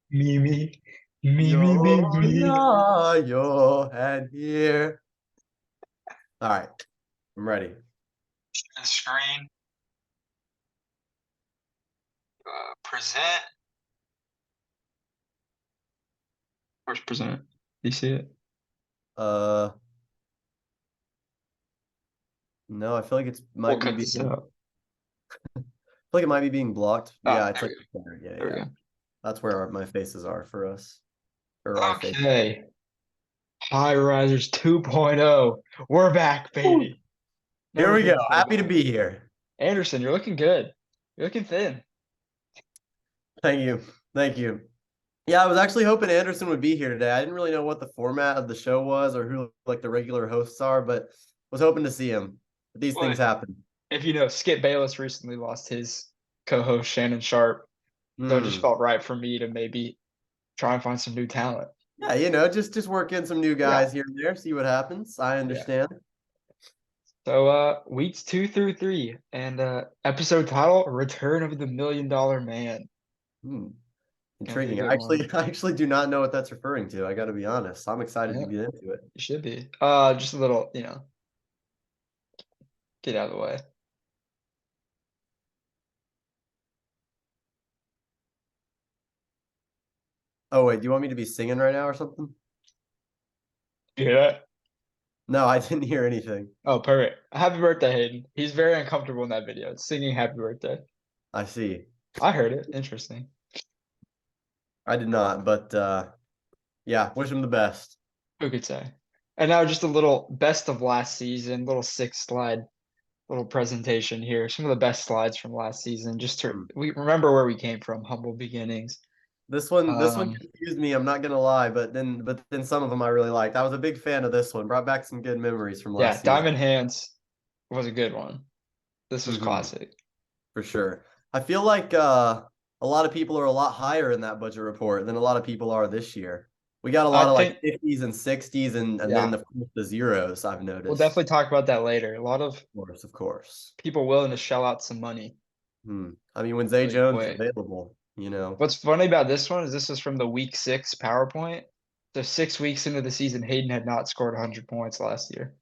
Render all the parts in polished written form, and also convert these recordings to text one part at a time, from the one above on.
Me, me, me, me, me, You're me. not your hand here. All right, I'm ready. The screen. Present. Where's present? Do you see it? Uh, no, I feel like it's We'll might be cut being, this I out. feel like it might be being blocked. Yeah, Ah, it's there like we go. there. Yeah, There we yeah. go. That's where my faces are for us, or our face. Okay. High Risers 2.0. We're back, Woo. baby. Here Never we go. been so Happy to long. be here. Anderson, you're looking good. You're looking thin. Thank you. Thank you. Yeah, I was actually hoping Anderson would be here today. I didn't really know what the format of the show was or who like the regular hosts are, but was hoping to see him. But these Well, things happen. if you know, Skip Bayless recently lost his co-host Shannon Sharp, so it just Hmm. felt right for me to maybe try and find some new talent. Yeah, just work in some new Yeah, guys here and there, see what happens. I yeah. understand. So weeks 2 through 3 and episode title Return of the $1 Million Man. Hmm. Gonna be a Intriguing. good one. I actually do not know what that's referring to. I got to be honest. I'm excited to Yeah, get into it. you should be. Just a little, get out of the way. Oh wait, do you want me to be singing right now or something? You hear that? No, I didn't hear anything. Oh, perfect. Happy birthday, Hayden. He's very uncomfortable in that video, singing happy birthday. I see. I heard it. Interesting. I did not, but yeah, wish him the best. Who could say? And now just a little best of last season, little 6 slide, little presentation here. Some of the best slides from last season. Just to Hmm. we remember where we came from, humble beginnings. This one Um, confused me. I'm not gonna lie, but then some of them I really liked. I was a big fan of this one. Brought back some good memories from yeah, last season. Diamond Hands was a good one. This was Hmm. classic. For sure. I feel like a lot of people are a lot higher in that budget report than a lot of people are this year. We got a I lot of like think, 50s and 60s and then yeah, of course the zeros I've we'll noticed. definitely talk about that later. A lot of Of course, of course. people willing to shell out some money I mean, when Zay really Jones is quick. available. What's funny about this one is this is from the week 6 PowerPoint. So 6 weeks into the season, Hayden had not scored 100 points last year.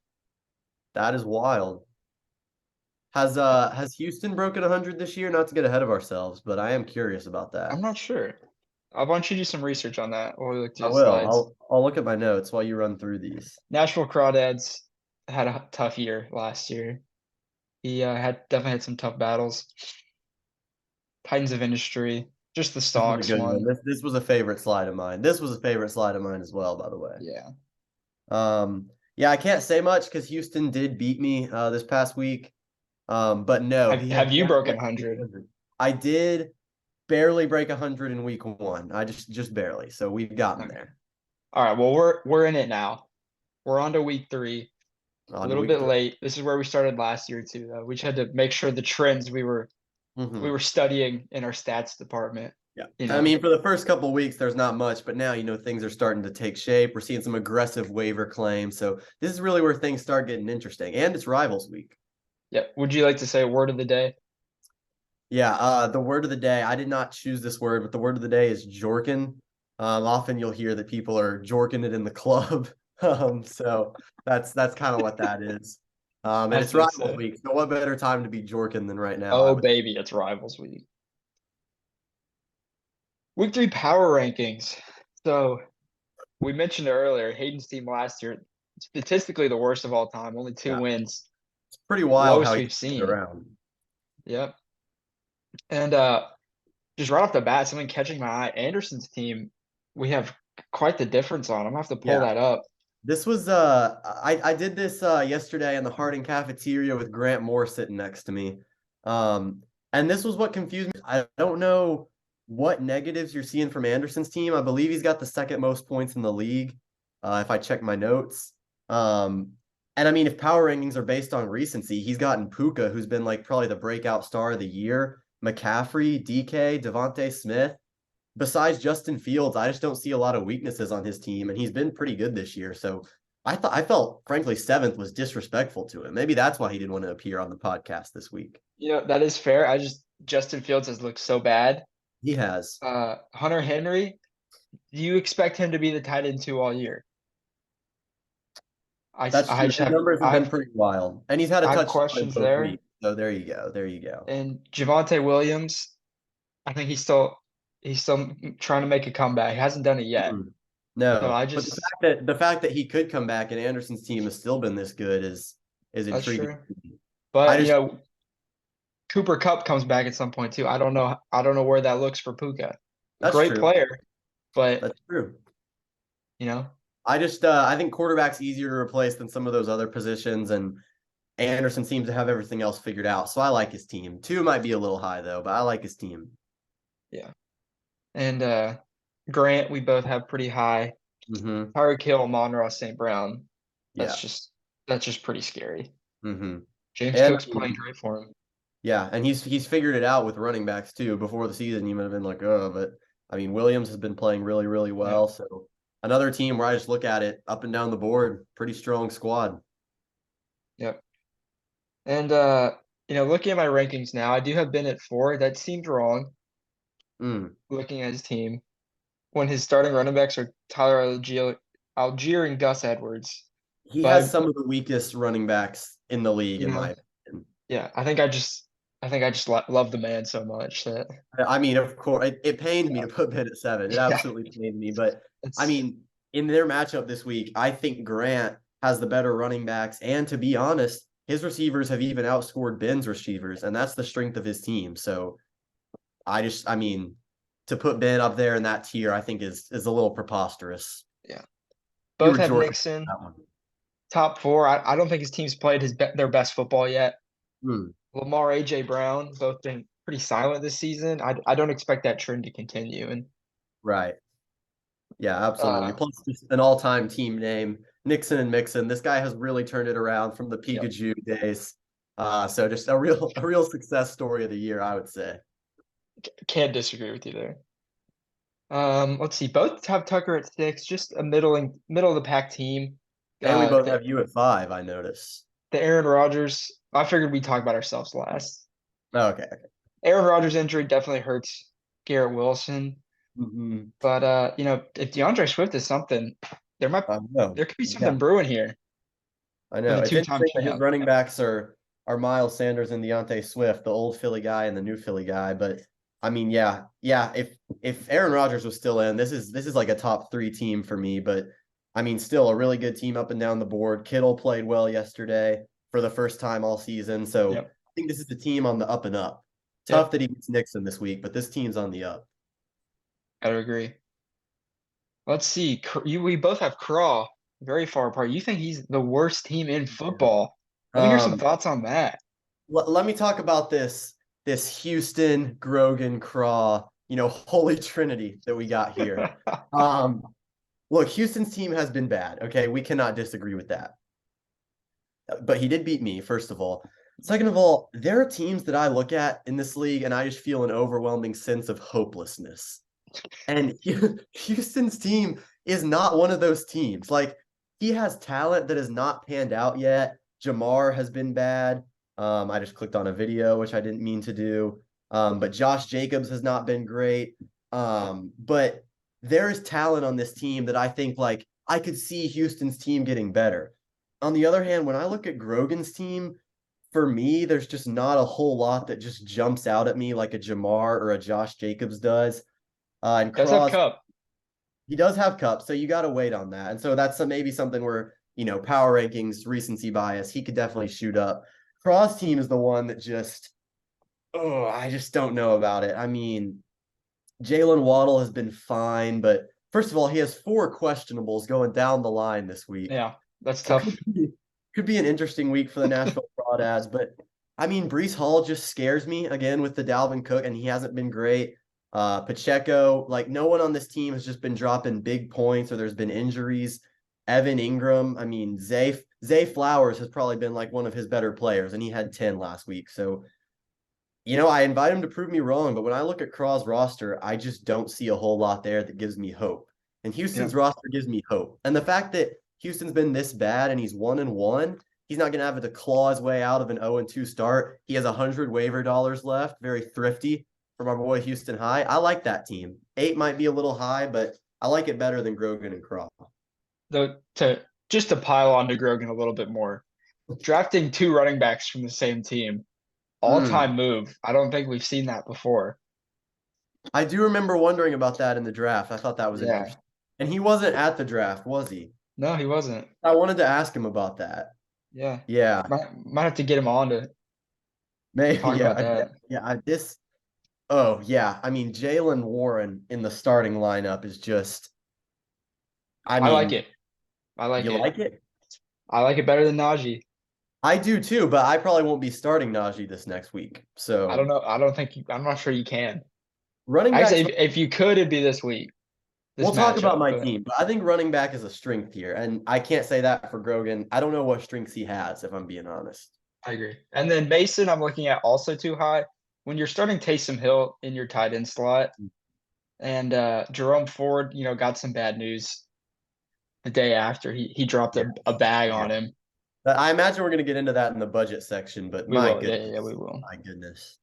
That is wild. Has Houston broken 100 this year? Not to get ahead of ourselves, but I am curious about I'm that. not sure. I want you to do some research on that while we look through I the will. slides. I'll look at my notes while you run through these. Nashville Crawdads had a tough year last year. He had definitely had some tough battles. Titans of Industry, just the This was a stocks good one. one. This was a favorite slide of mine. This was a favorite slide of mine as well, by the way. Yeah. Yeah, I can't say much because Houston did beat me this past week. But no, Have he has have you not broken yet broken 100? 100. I did barely break 100 in week one. I just barely. So we've gotten Okay. there. All right. Well, we're in it now. We're on to week 3. A On to little week bit three. late. This is where we started last year too, though. We just had to make sure the trends we were Hmm. studying in our stats department. Yeah. You I know, mean, for the first couple of weeks, there's not much, but now, things are starting to take shape. We're seeing some aggressive waiver claims. So this is really where things start getting interesting. And it's rivals week. yeah. Would you like to say word of the day? Yeah, the word of the day, I did not choose this word, but the word of the day is jorkin. Often you'll hear that people are jorking it in the club. So that's kind of what that is. And As it's they rivals say. week. So what better time to be jorking than right now, I Oh would. baby, it's rivals week. Week 3 power rankings. So we mentioned it earlier. Hayden's team last year, statistically the worst of all time. Only two Yeah, wins, it's pretty wild how lowest he we've turned it seen. around. Yep. And just right off the bat, something catching my eye. Anderson's team, we have quite the difference on. I'm gonna have to pull Yeah. that up. This was I did this yesterday in the Harding cafeteria with Grant Moore sitting next to me. Um and this was what confused me. I don't know what negatives you're seeing from Anderson's team. I believe he's got the second most points in the league, if I check my notes. Um and I mean, if power rankings are based on recency, he's gotten Puka, who's been like probably the breakout star of the year, McCaffrey, DK, Devontae Smith. Besides Justin Fields, I just don't see a lot of weaknesses on his team, and he's been pretty good this year. So I felt frankly seventh was disrespectful to him. Maybe that's why he didn't want to appear on the podcast this week. That is fair. Justin Fields has looked so bad. He has. Hunter Henry. do you expect him to be the tight end 2 all year? That's I true. just His have numbers have been pretty wild, and he's had a I have touchdown in questions both there. weeks. So there you go. There you go. And Javonte Williams, I think he's still trying to make a comeback. He hasn't done it yet. Mm. So No, I but just the fact that he could come back and Anderson's team has still been this good is That's intriguing. true. I But just Cooper Cup comes back at some point too. I don't know where that looks for Puka. That's Great true. player, but That's true. you know, I think quarterback's easier to replace than some of those other positions, and Anderson seems to have everything else figured out. So I like his team. Two might be a little high though, but I like his team. yeah. And Grant, we both have pretty high. Mm-hmm. Tyreek Hill, Amon-Ra, St. Brown. Yeah. That's just pretty scary. Mm-hmm. James And I Cook's playing mean, great for him. yeah, and he's figured it out with running backs too. Before the season, you might have been like, oh, but I mean, Williams has been playing really, really Yeah. well. So another team where I just look at it up and down the board, pretty strong squad. Yep. And looking at my rankings now, I do have Ben at 4. That seemed wrong Mm. looking at his team when his starting running backs are Tyler Algier and Gus Edwards. He has But some of the weakest running backs in the league, you in know, my opinion. yeah, I think I just love the man so much that I mean, of course, it pained me to put Ben at 7. It yeah, absolutely pained me. But I it's mean, in their matchup this week, I think Grant has the better running backs. And to be honest, his receivers have even outscored Ben's receivers, and that's the strength of his team. So I mean, to put Ben up there in that tier, I think is a little preposterous. yeah. You Both were have Jordan Nixon on that one. top 4. I don't think his team's played their best football yet. Hmm. Lamar, AJ Brown, both been pretty silent this season. I don't expect that trend to continue. And Right. Yeah, absolutely. uh, Plus, just an all-time team name, Nixon and Mixon. This guy has really turned it around from the yep, Pikachu days. So just a real success story of the year, I would say. can't disagree with you there. Let's see. Both have Tucker at 6, just a middle of the pack team. And we both The have you at 5, I notice. Aaron Rodgers. I figured we'd talk about ourselves last. Okay. Aaron Rodgers' injury definitely hurts Garrett Wilson, Mm-hmm. but if DeAndre Swift is something, I know. there could be Yeah, something brewing here I for know. the It's two-time interesting that his champ. running backs are Miles Sanders and Deontay Swift, the old Philly guy and the new Philly guy. But I mean, yeah. If Aaron Rodgers was still in, this is like a top 3 team for me. But I mean, still a really good team up and down the board. Kittle played well yesterday for the first time all season. So Yep, I think this is the team on the up and up. Tough yep, that he gets Nixon this week, but this team's on the up. gotta agree. Let's see. We both have Craw very far apart. You think he's the worst team in football? Let me hear some Um, thoughts on that. let me talk about this Houston, Grogan, Craw, holy trinity that we got here. Um, Look, Houston's team has been bad. Okay, we cannot disagree with that. But he did beat me, first of all. Second of all, there are teams that I look at in this league and I just feel an overwhelming sense of hopelessness. And Houston's team is not one of those teams. Like, he has talent that has not panned out yet. Jamar has been bad. I just clicked on a video, which I didn't mean to do. But Josh Jacobs has not been great. But there is talent on this team that I think, like, I could see Houston's team getting better. On the other hand, when I look at Grogan's team, for me, there's just not a whole lot that just jumps out at me like a Jamar or a Josh Jacobs does. And Does have Cross, Cup. he does have cups, so you got to wait on that. And so that's maybe something where, power rankings, recency bias, he could definitely shoot up. Cross team is the one that I just don't know about it. I mean, Jalen Waddle has been fine, but first of all, he has 4 questionables going down the line this week. Yeah, that's So tough. could be an interesting week for the Nashville fraud ads. But I mean, Brees Hall just scares me again with the Dalvin Cook, and he hasn't been great. Pacheco, like no one on this team has just been dropping big points or there's been injuries. Evan Ingram, I mean, Zay Flowers has probably been like one of his better players, and he had 10 last week. So, I invite him to prove me wrong, but when I look at Craw's roster, I just don't see a whole lot there that gives me hope. And Yeah, Houston's roster gives me hope. And the fact that Houston's been this bad and he's 1-1, he's not going to have to claw his way out of an 0-2 start. He has 100 waiver dollars left, very thrifty from our boy Houston High. I like that team. 8 might be a little high, but I like it better than Grogan and Craw. Though to pile on to Grogan a little bit more, drafting two running backs from the same team, Mm. all-time move. I don't think we've seen that before. I do remember wondering about that in the draft. I thought that was Yeah. interesting. And he wasn't at the draft, was he? No, he wasn't. I wanted to ask him about that. Yeah. Yeah, Might have to get him on to maybe. talk about Yeah, that. yeah. This. Oh, yeah. I mean, Jalen Warren in the starting lineup is just. I I like mean, it. I like you it. like it? I like it better than Najee. I do too, but I probably won't be starting Najee this next week. I don't So know. I'm not sure you can. running Actually, backs. if you could, it'd be this week, this We'll talk about matchup. my But team, but I think running back is a strength here, and I can't say that for Grogan. I don't know what strengths he has, if I'm being honest. I agree. And then Mason, I'm looking at also too high. When you're starting Taysom Hill in your tight end slot, and Jerome Ford, got some bad news the day after. He dropped Yeah, a bag yeah. on him. But I imagine we're going to get into that in the budget section, but We my will. Yeah, yeah, yeah, we goodness, will. my goodness.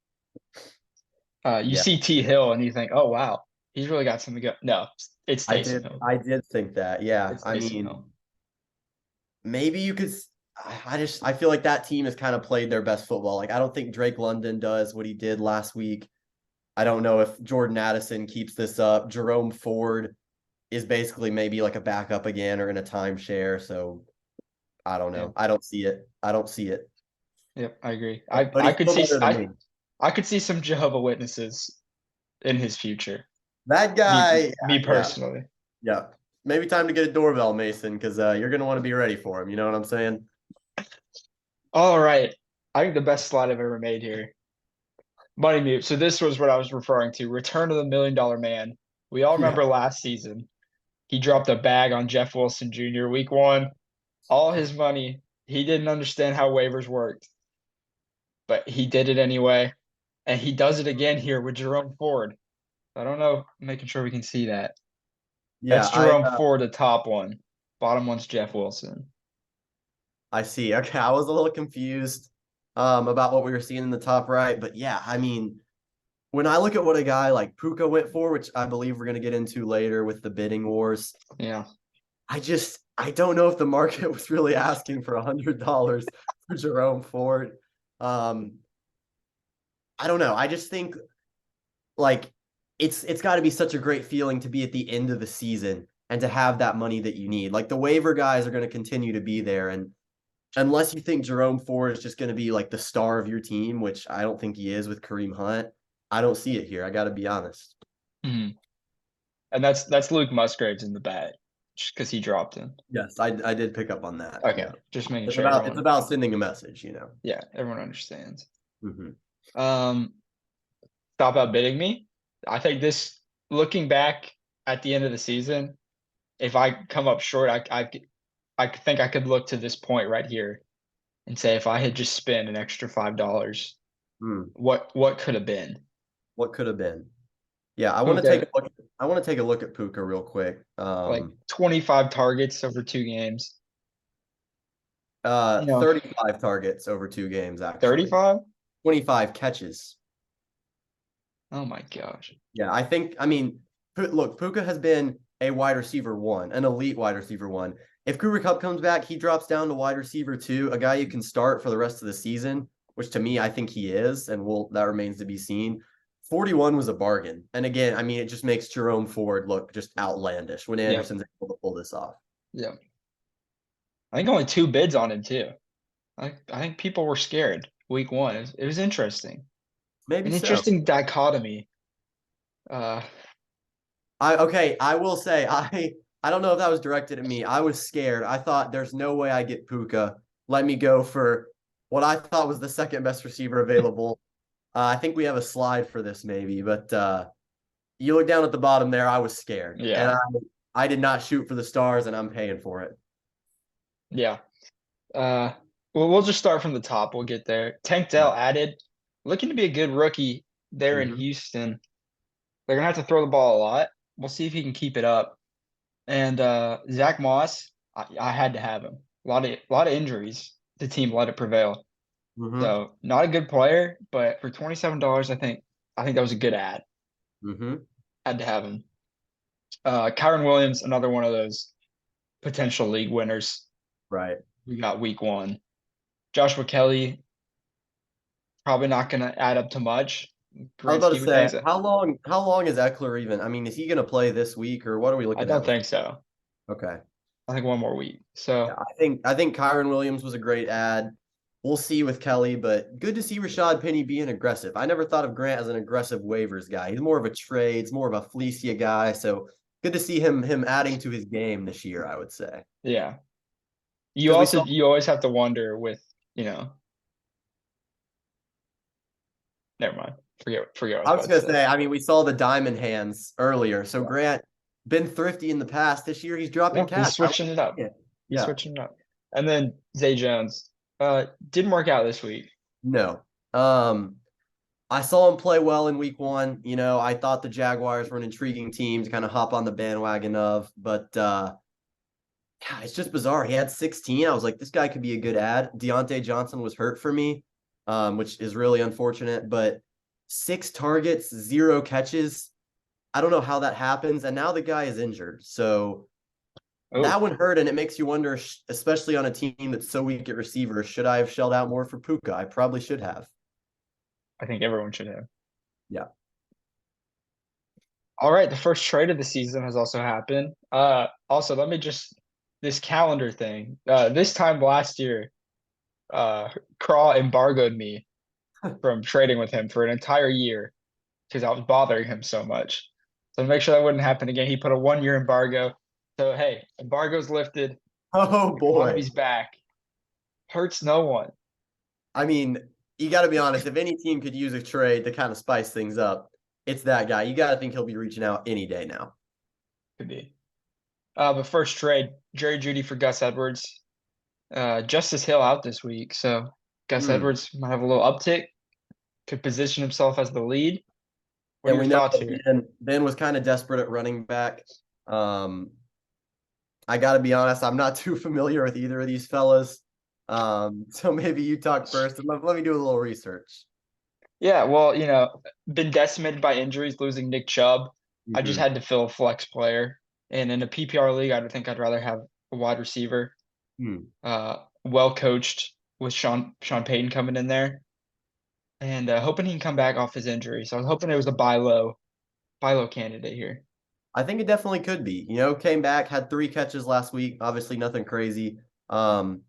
You Yeah, see T Hill and you think, oh wow, he's really got something good. No, it's Taysom Hill. I did think that. Yeah, It's I Taysom mean, Hill. maybe you could. I feel like that team has kind of played their best football. Like I don't think Drake London does what he did last week. I don't know if Jordan Addison keeps this up. Jerome Ford is basically maybe like a backup again or in a timeshare. So I don't Yeah. know. I don't see it. I don't see it. Yep, I agree. But I he's could still see better than me. I could see some Jehovah Witnesses in his future. That guy, Me yeah, personally. yeah. Maybe time to get a doorbell, Mason, because you're gonna want to be ready for him. You know what I'm saying? All right. I think the best slide I've ever made here. Money mute. So this was what I was referring to. Return of the $1 million man. We all Yeah, remember last season. He dropped a bag on Jeff Wilson Jr. week 1. All his money. He didn't understand how waivers worked, but he did it anyway. And he does it again here with Jerome Ford. I don't know, making sure we can see that. yeah. That's I Jerome Ford, the top one. Bottom one's Jeff Wilson. I see. Okay, I was a little confused about what we were seeing in the top right, but yeah, I mean, when I look at what a guy like Puka went for, which I believe we're gonna get into later with the bidding wars, Yeah. I don't know if the market was really asking for $100 for Jerome Ford. Um, I don't know. I just think like it's got to be such a great feeling to be at the end of the season and to have that money that you need. Like the waiver guys are going to continue to be there, and unless you think Jerome Ford is just going to be like the star of your team, which I don't think he is with Kareem Hunt, I don't see it here. I got to be honest. Mhm. And that's Luke Musgraves in the bag, just because he dropped him. Yes, I did pick up on that. Okay, Yeah, just making it's sure about it's everyone. about sending a message, you know. Yeah, everyone understands. Mm-hmm. Um, Stop outbidding me. I think this, looking back at the end of the season, if I come up short, I think I could look to this point right here and say if I had just spent an extra $5, Mm. what could have been? What could have been? Yeah, Puka, I want to take a look at Puka real quick. like 25 targets over 2 games. 35 targets over 2 games, actually. 35? 25 catches. Oh my gosh. Yeah, I mean, look, Puka has been a wide receiver one, an elite wide receiver one. If Cooper Cup comes back, he drops down to wide receiver two, a guy you can start for the rest of the season, which to me, I think he is, and that remains to be seen. 41 was a bargain. And again, I mean, it just makes Jerome Ford look just outlandish when Yep. Anderson's able to pull this off. Yep. I think only 2 bids on him too. I think people were scared week 1. It was interesting. Maybe An so. interesting dichotomy. Uh, I will say I don't know if that was directed at me. I was scared. I thought there's no way I get Puka. Let me go for what I thought was the second best receiver available. I think we have a slide for this maybe, but you look down at the bottom there. I was scared, and yeah. I did not shoot for the stars, and I'm paying for it. Yeah. Uh, well, we'll just start from the top. We'll get there. Tank Dell Yeah. added, looking to be a good rookie there in Mm-hmm. Houston. They're gonna have to throw the ball a lot. We'll see if he can keep it up. And Zach Moss, I had to have him. A lot of injuries. The team let it prevail. Mm-hmm. So not a good player, but for $27, I think that was a good ad. Mm-hmm. Had to have him. Kyron Williams, another one of those potential league winners. Right. We got week one. Joshua Kelly, probably not going to add up to much. I was Grand about to scheme of say, things, how long is Eckler even? I mean, is he going to play this week, or what are we I looking at don't with? think so. Okay. I think one more week. Yeah, So I think Kyron Williams was a great ad. We'll see with Kelly, but good to see Rashad Penny being aggressive. I never thought of Grant as an aggressive waivers guy. He's more of a trades, more of a Felicia guy. So good to see him adding to his game this year, I would say. yeah, Because we saw you always have to wonder with you know. Never mind. Forget what I was I was about to gonna say. say, I mean, we saw the diamond hands earlier. So Yeah, Grant been thrifty in the past. This year he's yeah, dropping he's cash. I like switching it up. it. He's Yeah. switching it up. And then Zay Jones, didn't work out this week. No. I saw him play well in week one. I thought the Jaguars were an intriguing team to kind of hop on the bandwagon of, but yeah, it's just bizarre. He had 16. I was like, this guy could be a good ad. Deontay Johnson was hurt for me, which is really unfortunate, but 6 targets, 0 catches. I don't know how that happens. And now the guy is injured. So Oh, that one hurt, and it makes you wonder, especially on a team that's so weak at receiver, should I have shelled out more for Puka? I probably should have. I think everyone should have. Yeah. All right, the first trade of the season has also happened. Also, let me just this calendar thing. This time last year, uh, Craw embargoed me from trading with him for an entire year because I was bothering him so much. So to make sure that wouldn't happen again, he put a 1 year embargo. So hey, embargo's lifted. Oh boy. Economy's back. Hurts no one. I mean, you got to be honest. If any team could use a trade to kind of spice things up, it's that guy. You got to think he'll be reaching out any day now. Could be. But first trade, Jerry Judy for Gus Edwards. Justice Hill out this week, so Gus Hmm. Edwards might have a little uptick. Could position himself as the lead. What are And your we know thoughts that here? Ben was kind of desperate at running back. Um, I got to be honest. I'm not too familiar with either of these fellas. So maybe you talk first, and let me do a little research. Yeah, well, been decimated by injuries, losing Nick Chubb. I just Hmm. had to fill a flex player. And in a PPR league, I think I'd rather have a wide receiver, Hmm. well coached with Sean Payton coming in there, and hoping he can come back off his injury. So I was hoping it was a buy low candidate here. I think it definitely could be. Came back, had 3 catches last week. Obviously, nothing crazy. Um,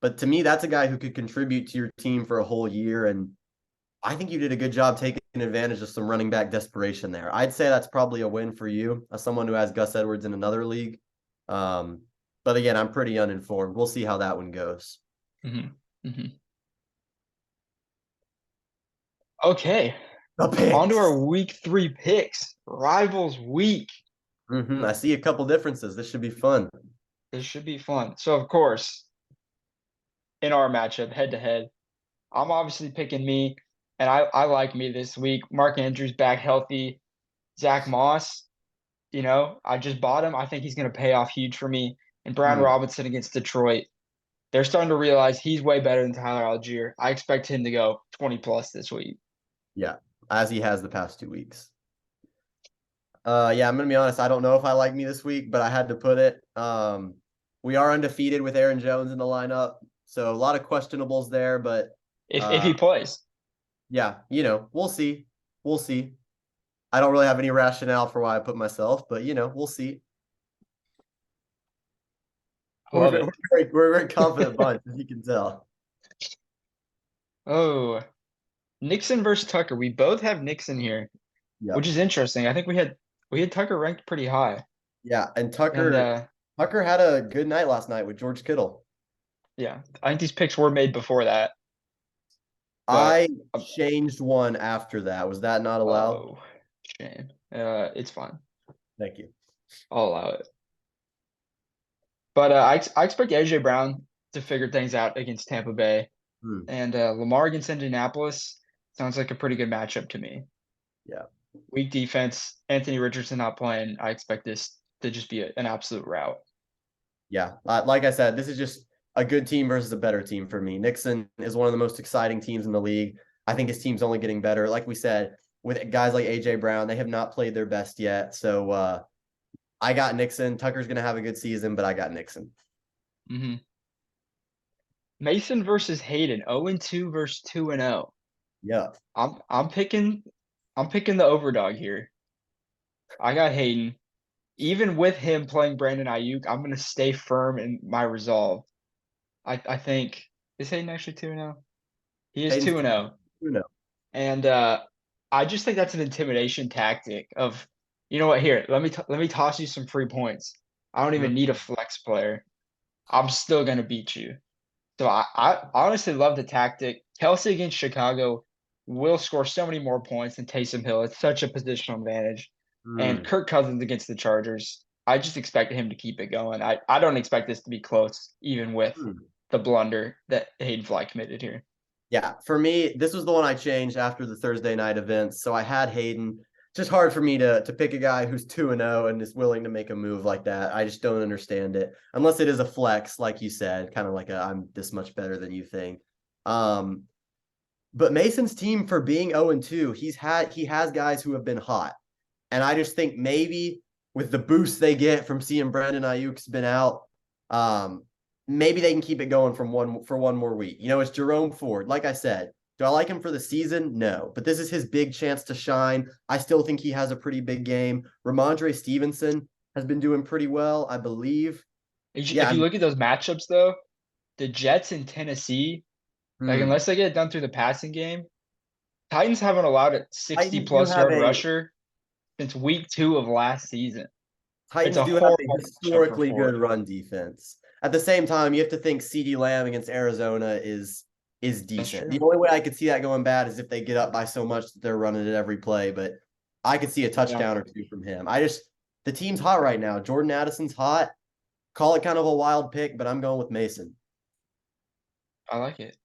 but to me, that's a guy who could contribute to your team for a whole year. And I think you did a good job taking advantage of some running back desperation there. I'd say that's probably a win for you as someone who has Gus Edwards in another league. Um, but again, I'm pretty uninformed. We'll see how that one goes. Hmm hmm Okay, The on to picks. our week three picks. Rivals week. I see a couple differences. This should be fun. This should be fun. So, of course, in our matchup, head to head, I'm obviously picking me, and I like me this week. Mark Andrews back healthy. Zach Moss, I just bought him. I think he's going to pay off huge for me. And Brian Hmm. Robinson against Detroit. They're starting to realize he's way better than Tyler Algier. I expect him to go 20 plus this week. Yeah, as he has the past 2 weeks. Yeah, I'm gonna be honest. I don't know if I like me this week, but I had to put it. We are undefeated with Aaron Jones in the lineup, so a lot of questionables there. But If uh, he plays, yeah, we'll see. We'll see. I don't really have any rationale for why I put myself, but we'll see. I We're love we're it. we're a very confident bunch, as you can tell. Oh, Nixon versus Tucker. We both have Nixon here, which Yep. is interesting. I think we had Tucker ranked pretty high. Yeah, and And Tucker had a good night last night with George Kittle. yeah, I think these picks were made before that. But I changed one after that. Was that not allowed? oh, shame. It's fine. Thank you. I'll allow it. But I expect AJ Brown to figure things out against Tampa Bay, Hmm. and Lamar against Indianapolis sounds like a pretty good matchup to me. Yeah. Weak defense, Anthony Richardson not playing. I expect this to just be an absolute rout. Yeah, like I said, this is just a good team versus a better team for me. Nixon is one of the most exciting teams in the league. I think his team's only getting better. Like we said, with guys like AJ Brown, they have not played their best yet. So I got Nixon. Tucker's going to have a good season, but I got Nixon. Hmm. Mason versus Hayden, 0-2 versus 2-0. Yeah. I'm picking the overdog here. I got Hayden. Even with him playing Brandon Ayuk, I'm gonna stay firm in my resolve. I think is Hayden actually 2-0? He is Hayden's 2-0. 2-0. And I just think that's an intimidation tactic of, you know what, here, let me toss you some free points. I don't even need a flex player. I'm still gonna beat you. So I honestly love the tactic. Kelsey against Chicago will score so many more points than Taysom Hill. It's such a positional advantage. And Mm. Kirk Cousins against the Chargers, I just expect him to keep it going. I don't expect this to be close, even with Mm. the blunder that Hayden Fly committed here. Yeah, for me, this was the one I changed after the Thursday night events. So I had Hayden. Just hard for me to pick a guy who's 2-0 and is willing to make a move like that. I just don't understand it. Unless it is a flex, like you said, kind of like a I'm this much better than you thing. Um, but Mason's team for being 0-2, he has guys who have been hot. And I just think maybe with the boost they get from seeing Brandon Ayuk's been out, um, maybe they can keep it going from one more week. You know, it's Jerome Ford. Like I said, do I like him for the season? No, but this is his big chance to shine. I still think he has a pretty big game. Ramondre Stevenson has been doing pretty well, I believe. If Yeah, you look at those matchups, though, the Jets in Tennessee, like hmm. unless they get it done through the passing game, Titans haven't allowed a 60 Titans do plus have yard a rusher since week 2 of last season. It's Titans a do have a horrible matchup for historically good Ford. run defense. At the same time, you have to think CeeDee Lamb against Arizona is That's decent. true. The only way I could see that going bad is if they get up by so much that they're running it every play, but I could see a Yeah, touchdown or two from him. The team's hot right now. Jordan Addison's hot. Call it kind of a wild pick, but I'm going with Mason. I like it.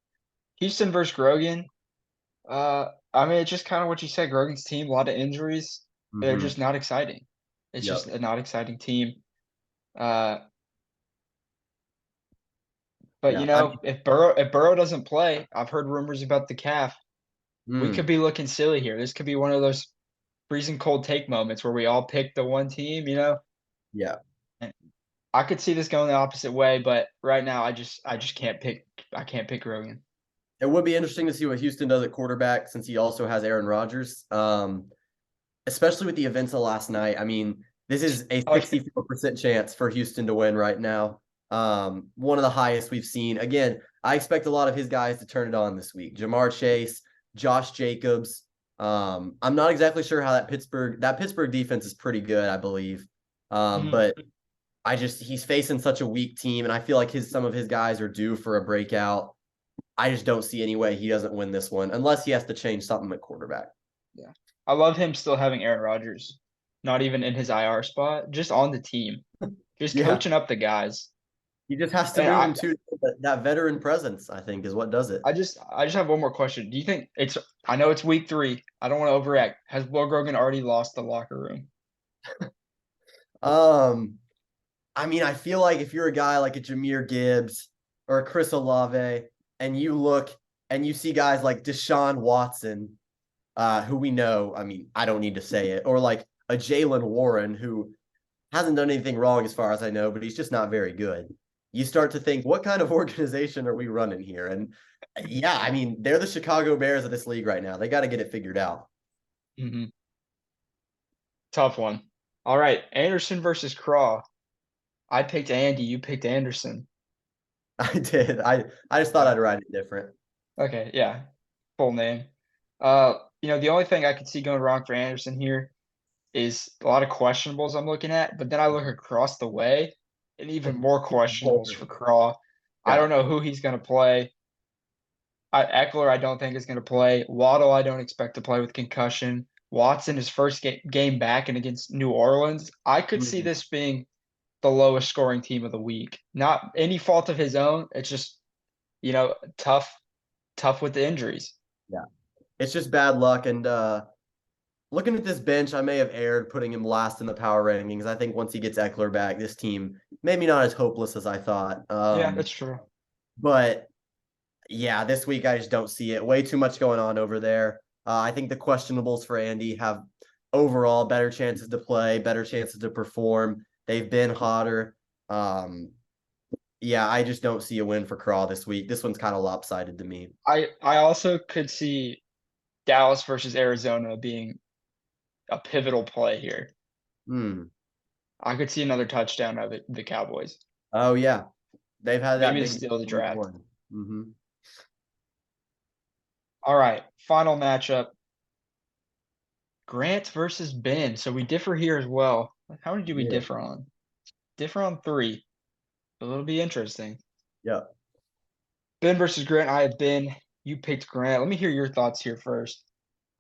Houston versus Grogan. I mean, it's just kind of what you said. Grogan's team, a lot of injuries. They're Mm-hmm. just not exciting. It's just Yep. a not exciting team. Uh, but Yeah. I mean, If Burrow doesn't play, I've heard rumors about the calf. We could mm, be looking silly here. This could be one of those freezing cold take moments where we all pick the one team, you know? yeah. And I could see this going the opposite way, but right now I just can't pick Grogan. It would be interesting to see what Houston does at quarterback since he also has Aaron Rodgers. Especially with the events of last night. I mean, this is a I like 64% chance for Houston to win right now. One of the highest we've seen. Again, I expect a lot of his guys to turn it on this week. Jamar Chase, Josh Jacobs. I'm not exactly sure how that Pittsburgh defense is pretty good, I believe. Mhm. But he's facing such a weak team, and I feel like some of his guys are due for a breakout. I just don't see any way he doesn't win this one unless he has to change something at quarterback. Yeah. I love him still having Aaron Rodgers, not even in his IR spot, just on the team, just Yeah, coaching up the guys. he just has to And move into that veteran presence, I think, is what does it. I just have one more question. Do you think it's I know it's week 3. I don't want to overreact. Has Will Grogan already lost the locker room? Um, I mean, I feel like if you're a guy like a Jameer Gibbs or a Chris Olave, and you look and you see guys like Deshaun Watson, who we know, I mean, I don't need to say it, or like a Jalen Warren who hasn't done anything wrong as far as I know, but he's just not very good. You start to think, what kind of organization are we running here? And yeah, I mean, they're the Chicago Bears of this league right now. They got to get it figured out. Mhm. Tough one. All right, Anderson versus Craw. I picked Andy, you picked Anderson. I did. I just thought Yeah. I'd write it different. Okay, yeah. Full name. The only thing I could see going wrong for Anderson here is a lot of questionables I'm looking at, but then I look across the way and even more questionables for Craw. I Yeah. don't know who he's going to play. Eckler, I don't think is going to play. Waddle, I don't expect to play with concussion. Watson, his first game back and against New Orleans. I could see Mhm. this being the lowest scoring team of the week. Not any fault of his own. It's just, tough with the injuries. Yeah. It's just bad luck. And looking at this bench, I may have erred putting him last in the power rankings. I think once he gets Eckler back, this team maybe not as hopeless as I thought. Yeah, that's true. But yeah, this week I just don't see it. Way too much going on over there. I think the questionables for Andy have overall better chances to play, better chances to perform. They've been hotter. Um, yeah, I just don't see a win for Craw this week. This one's kind of lopsided to me. I also could see Dallas versus Arizona being a pivotal play here. Hmm. I could see another touchdown of the Cowboys. Oh yeah, they've had that Maybe the big steal of the week draft. one. Mm-hmm. All right, final matchup. Grant versus Ben. So we differ here as well. How many do we Yeah. differ on? Differ on three. So it'll be interesting. Yeah. Ben versus Grant. I have Ben. You picked Grant. Let me hear your thoughts here first.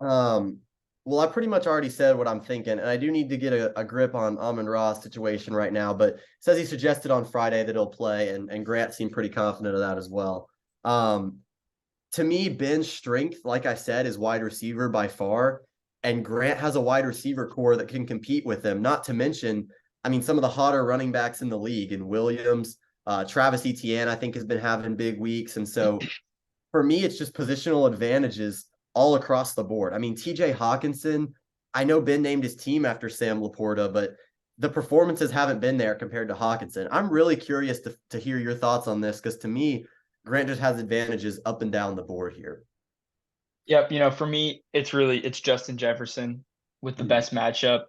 Um, well, I pretty much already said what I'm thinking, and I do need to get a grip on Amon-Ra's situation right now, but it says he suggested on Friday that he'll play, and Grant seemed pretty confident of that as well. Um, to me, Ben's strength, like I said, is wide receiver by far, and Grant has a wide receiver core that can compete with him. Not to mention, I mean, some of the hotter running backs in the league, and Williams, Travis Etienne, I think has been having big weeks, and so for me, it's just positional advantages all across the board. I mean, TJ Hawkinson, I know Ben named his team after Sam Laporta, but the performances haven't been there compared to Hawkinson. I'm really curious to hear your thoughts on this because to me, Grant just has advantages up and down the board here. Yep, for me, it's Justin Jefferson with the Hmm. best matchup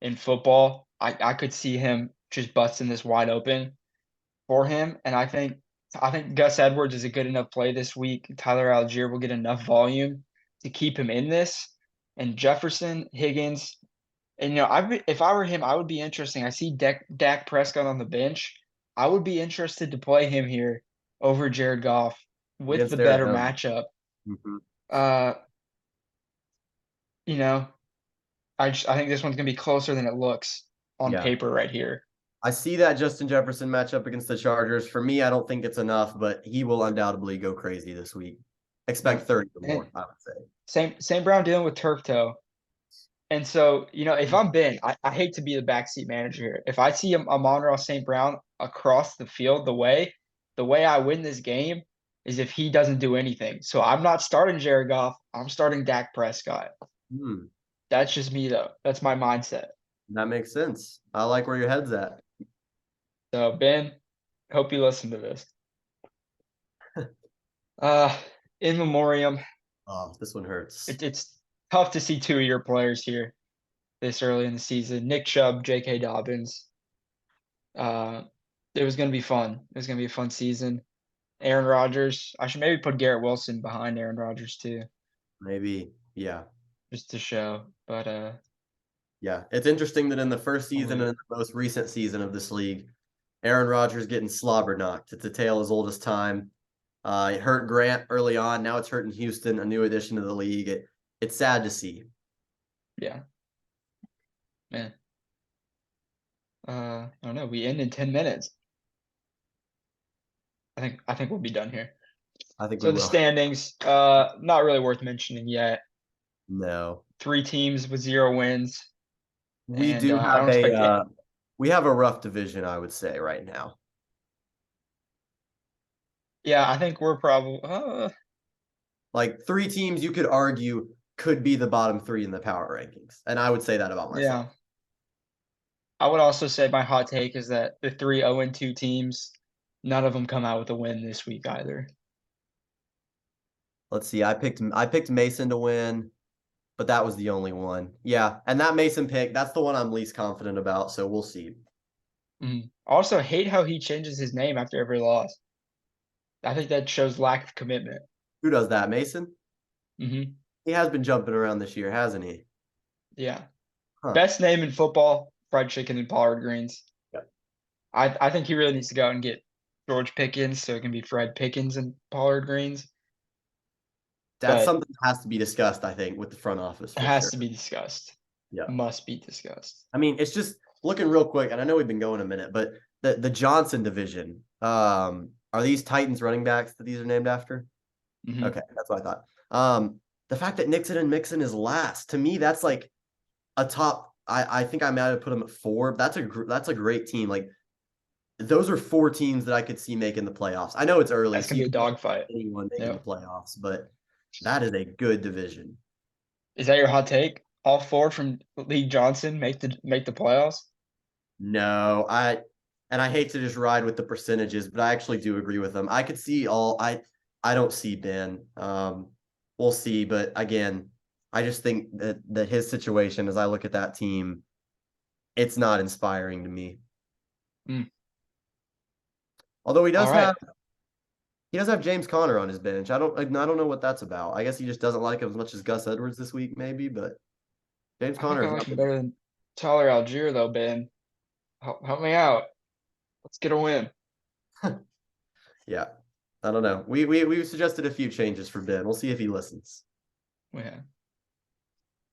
in football. I could see him just busting this wide open for him, and I think Gus Edwards is a good enough play this week. Tyler Algier will get enough volume to keep him in this, and Jefferson, Higgins, and if I were him, I would be interesting. I see Dak Prescott on the bench. I would be interested to play him here over Jared Goff with the Against better Arizona. matchup. Hmm. Uh, you know, I think this one's gonna be closer than it looks on Yeah. paper right here. I see that Justin Jefferson matchup against the Chargers. For me, I don't think it's enough, but he will undoubtedly go crazy this week. Expect Yep. 30 or And more, I would say. same Brown dealing with turf toe. And so, if I'm Ben, I hate to be the backseat manager here. If I see a Monreal St. Brown across the field, the way I win this game is if he doesn't do anything. So I'm not starting Jared Goff. I'm starting Dak Prescott. Hmm. That's just me though. That's my mindset. That makes sense. I like where your head's at. So Ben, hope you listen to this. Uh, in memoriam, Oh, this one hurts. it's tough to see two of your players here this early in the season. Nick Chubb, J.K. Dobbins. Uh, it was going to be fun. It was going to be a fun season. Aaron Rodgers. I should maybe put Garrett Wilson behind Aaron Rodgers too, Maybe, yeah. just to show. But Yeah. It's interesting that in the first I'll season leave and it. in the most recent season of this league, Aaron Rodgers getting slobber knocked. It's a tale as old as time. It hurt Grant early on. Now it's hurting Houston, a new addition to the league. It's sad to see. Yeah, man. I don't know. We end in 10 minutes. I think we'll be done here. I think we So the will. standings, not really worth mentioning yet. No. Three teams with 0 wins, We and do I have don't expect it. we have a rough division, I would say, right now. Yeah, I think we're probably. Like three teams you could argue could be the bottom three in the power rankings. And I would say that about myself. Yeah. I would also say my hot take is that the three 0-2 teams, none of them come out with a win this week either. Let's see. I picked Mason to win, but that was the only one. Yeah, and that Mason pick, that's the one I'm least confident about, so we'll see. Also, hate how he changes his name after every loss. I think that shows lack of commitment. Who does that? Mason? hmm He has been jumping around this year, hasn't he? Yeah. Huh. Best name in football, fried chicken and collard greens. Yeah. I think he really needs to go out and get George Pickens so it can be Fred Pickens and collard greens. That's But something that has to be discussed, I think, with the front office it for has sure. to be discussed. Yeah. Must be discussed. I mean, it's just looking real quick, and I know we've been going a minute, but the Johnson division, are these Titans running backs that these are named after? hmm Okay, that's what I thought. The fact that Nixon and Mixon is last, to me, that's like a top. I think I might have put them at four. That's a great team. Like those are four teams that I could see making the playoffs. I know it's early, That's so gonna you be a can't dogfight. see anyone making the Yep. playoffs, but that is a good division. Is that your hot take? All four from Lee Johnson make the playoffs? No, I hate to just ride with the percentages, but I actually do agree with them. I could see all I don't see Ben. We'll see, but again, I just think that his situation, as I look at that team, it's not inspiring to me. Mm. Although All right. he does have James Conner on his bench. I don't know what that's about. I guess he just doesn't like him as much as Gus Edwards this week, maybe. But James I think Conner I has like not him been. better than Tyler Algier, though, Ben. Help me out. Let's get a win. Yeah, I don't know. We suggested a few changes for Ben. We'll see if he listens. Yeah.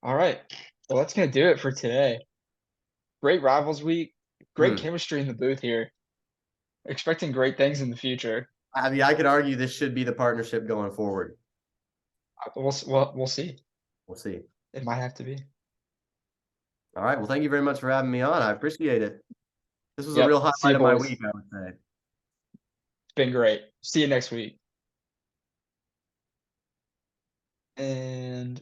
All right. Well, that's gonna do it for today. Great rivals week. Great Hmm. chemistry in the booth here. Expecting great things in the future. I mean, I could argue this should be the partnership going forward. We'll see. We'll see. It might have to be. All right. Well, thank you very much for having me on. I appreciate it. This was a real Yep. See highlight you, of my boys. week, I would say. It's been great. See you next week. And